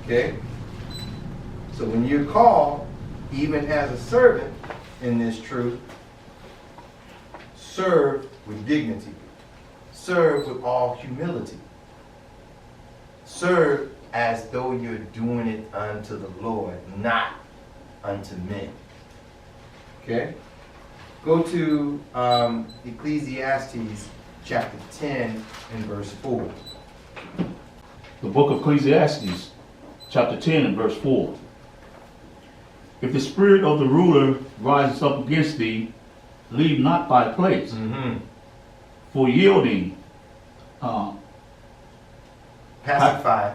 Okay? So when you're called, even as a servant in this truth, serve with dignity. Serve with all humility. Serve as though you're doing it unto the Lord, not unto men. Okay? Go to Ecclesiastes chapter 10 and verse 4. The book of Ecclesiastes, chapter 10 and verse 4. If the spirit of the ruler rises up against thee, leave not thy place. Mm-hmm. For yielding, Pacify.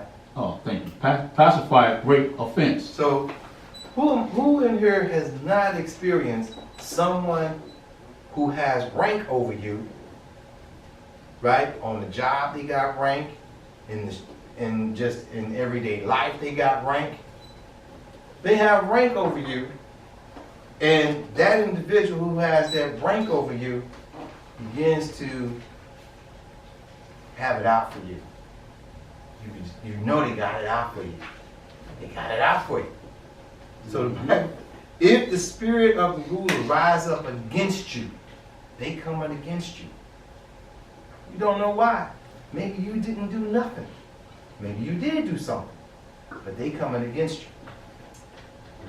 thank you. Pacify great offense. So, who in here has not experienced someone who has rank over you, right? On the job they got rank, in just in everyday life they got rank. They have rank over you, and that individual who has that rank over you begins to have it out for you. You know they got it out for you. They got it out for you. So if the spirit of the ruler rise up against you, they coming against you. You don't know why. Maybe you didn't do nothing. Maybe you did do something. But they coming against you.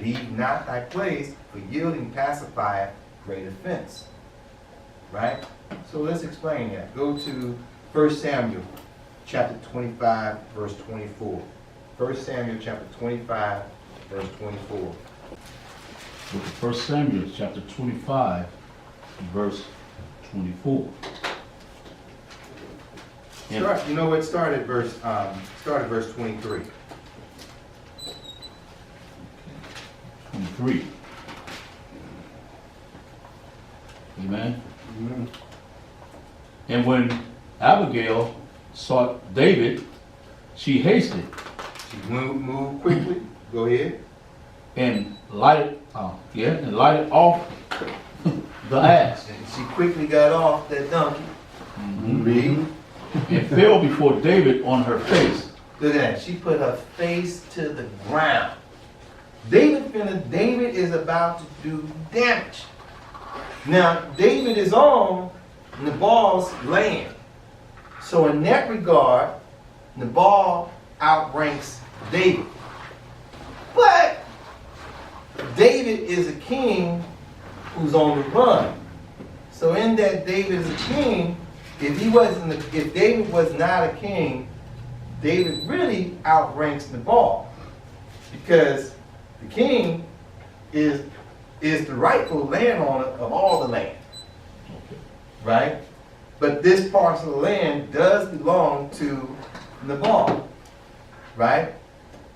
Leave not thy place, for yielding pacifieth great offense. Right? So let's explain that. Go to 1 Samuel chapter 25, verse 24. 1 Samuel chapter 25, verse 24. Book of 1 Samuel chapter 25, verse 24. You know what? Start at verse 23. 23. Amen. Mm-hmm. And when Abigail sought David, she hasted She moved quickly. Go ahead. and lighted off the ass. And she quickly got off that donkey. Mhm. Read. And fell before David on her face. Look at that. She put her face to the ground. David is about to do damage. Now, David is on Nabal's land. So in that regard, Nabal outranks David. But David is a king who's on the run. So in that David is a king, if David was not a king, David really outranks Nabal. Because the king is the rightful landowner of all the land. Right? But this parcel of land does belong to Nabal. Right?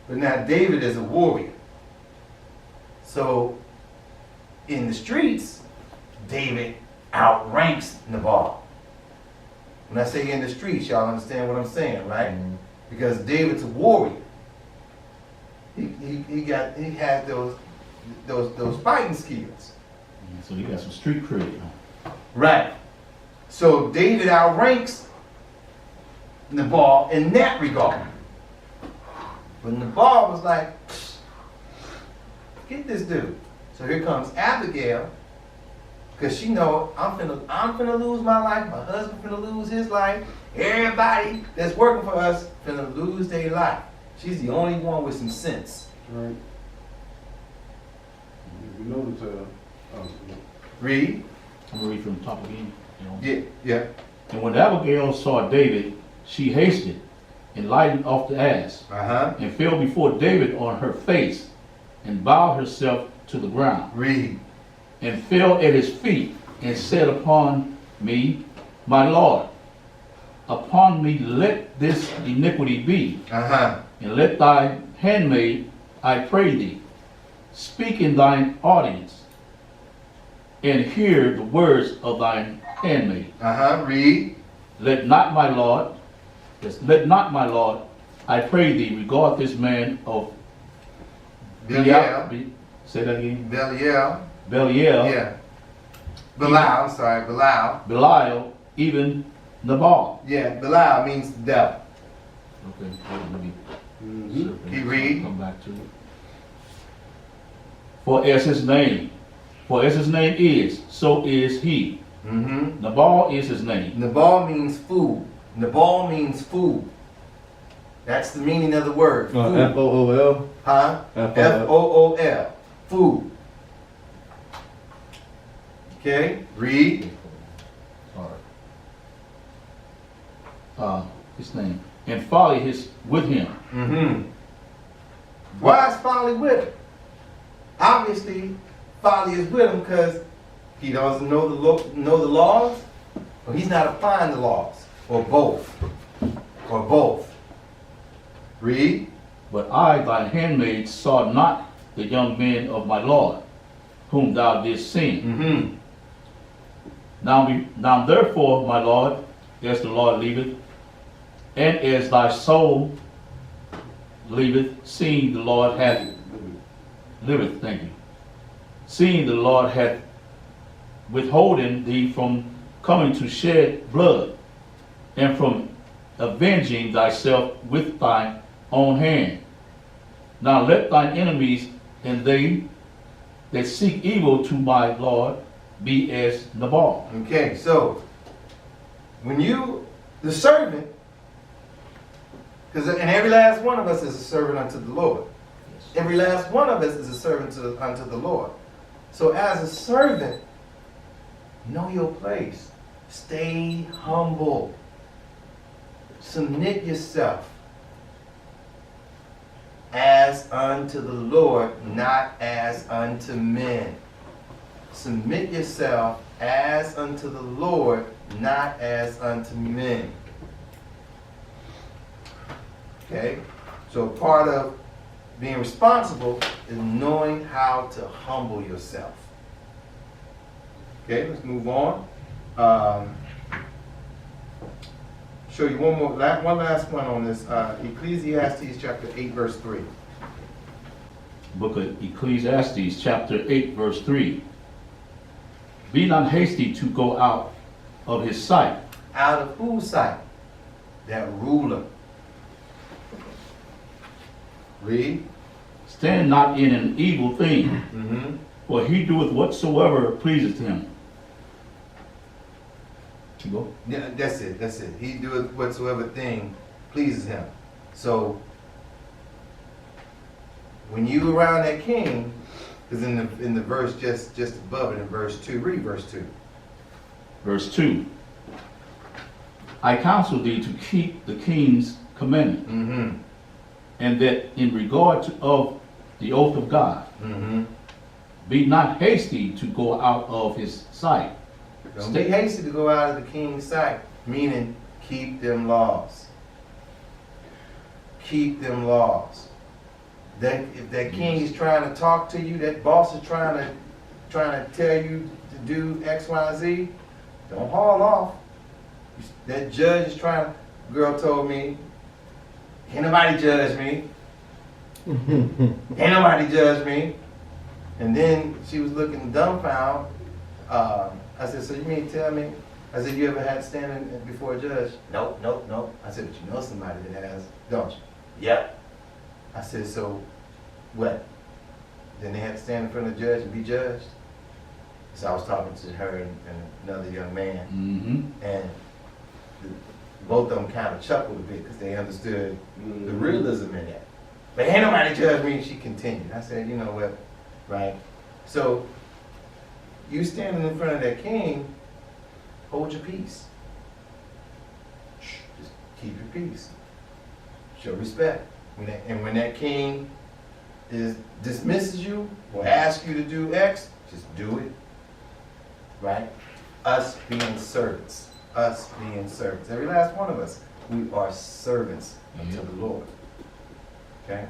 But now David is a warrior. So in the streets, David outranks Nabal. When I say in the streets, y'all understand what I'm saying, right? Mm-hmm. Because David's a warrior. He has those fighting skills. So he got some street cred. Right. So David outranks Nabal in that regard. But Nabal was like, get this dude. So here comes Abigail, because she know I'm finna lose my life, my husband finna lose his life, everybody that's working for us finna lose their life. She's the only one with some sense. Right. You know Read. I'm gonna read from the top again. Yeah. And when Abigail saw David, she hasted and lightened off the ass, and fell before David on her face, and bowed herself to the ground. Read. And fell at his feet, and said upon me, my Lord, upon me let this iniquity be, and let thy handmaid, I pray thee, speak in thine audience, and hear the words of thine handmaid. Read. Let not my Lord, I pray thee, regard this man of Belial. Say that again. Belial. Yeah. Belial, even Nabal. Yeah, Belial means the devil. Okay, let me Keep reading. Come back to it. For as his name is, so is he. Nabal is his name. Nabal means food. Nabal means food. That's the meaning of the word. Food. F-O-O-L? Huh? F-O-O-L. Food. Okay, read. His name. And folly is with him. Why is folly with him? Obviously, folly is with him because he doesn't know the laws, or he's not applying the laws, or both. Or both. Read. But I, thy handmaid, saw not the young men of my Lord, whom thou didst sin. Now therefore, my Lord, as the Lord liveth, and as thy soul liveth, seeing the Lord hath liveth, thank you. Seeing the Lord hath withholden thee from coming to shed blood, and from avenging thyself with thine own hand. Now let thine enemies and they that seek evil to my Lord be as Nabal. Okay, so when the servant, and every last one of us is a servant unto the Lord. Every last one of us is a servant unto the Lord. So as a servant, know your place. Stay humble. Submit yourself as unto the Lord, not as unto men. Submit yourself as unto the Lord, not as unto men. Okay? So part of being responsible is knowing how to humble yourself. Okay, let's move on. Show you one last one on this. Ecclesiastes chapter 8, verse 3. Book of Ecclesiastes chapter 8, verse 3. Be not hasty to go out of his sight. Out of whose sight? That ruler. Read. Stand not in an evil thing, for he doeth whatsoever pleaseth him. You go. Yeah, that's it. He doeth whatsoever thing pleases him. So when you around that king, because in the verse just above it in verse 2, read verse 2. Verse 2. I counsel thee to keep the king's commandment, and that in regard of the oath of God, be not hasty to go out of his sight. Don't be hasty to go out of the king's sight, meaning keep them laws. Keep them laws. If that king is trying to talk to you, that boss is trying to tell you to do X, Y, Z, don't haul off. That judge is trying to, girl told me, can't nobody judge me. Ain't nobody judge me. And then she was looking dumbfounded. I said, so you mean tell me? I said, you ever had standing before a judge? Nope. I said, but you know somebody that has, don't you? Yep. I said, so what? Then they had to stand in front of the judge and be judged? So I was talking to her and another young man. And both of them kind of chuckled a bit because they understood the realism in that. But ain't nobody judge me. She continued. I said, you know what, right? So you standing in front of that king, hold your peace. Just keep your peace. Show respect. When that king dismisses you or asks you to do X, just do it. Right? Us being servants. Every last one of us, we are servants unto the Lord. Okay?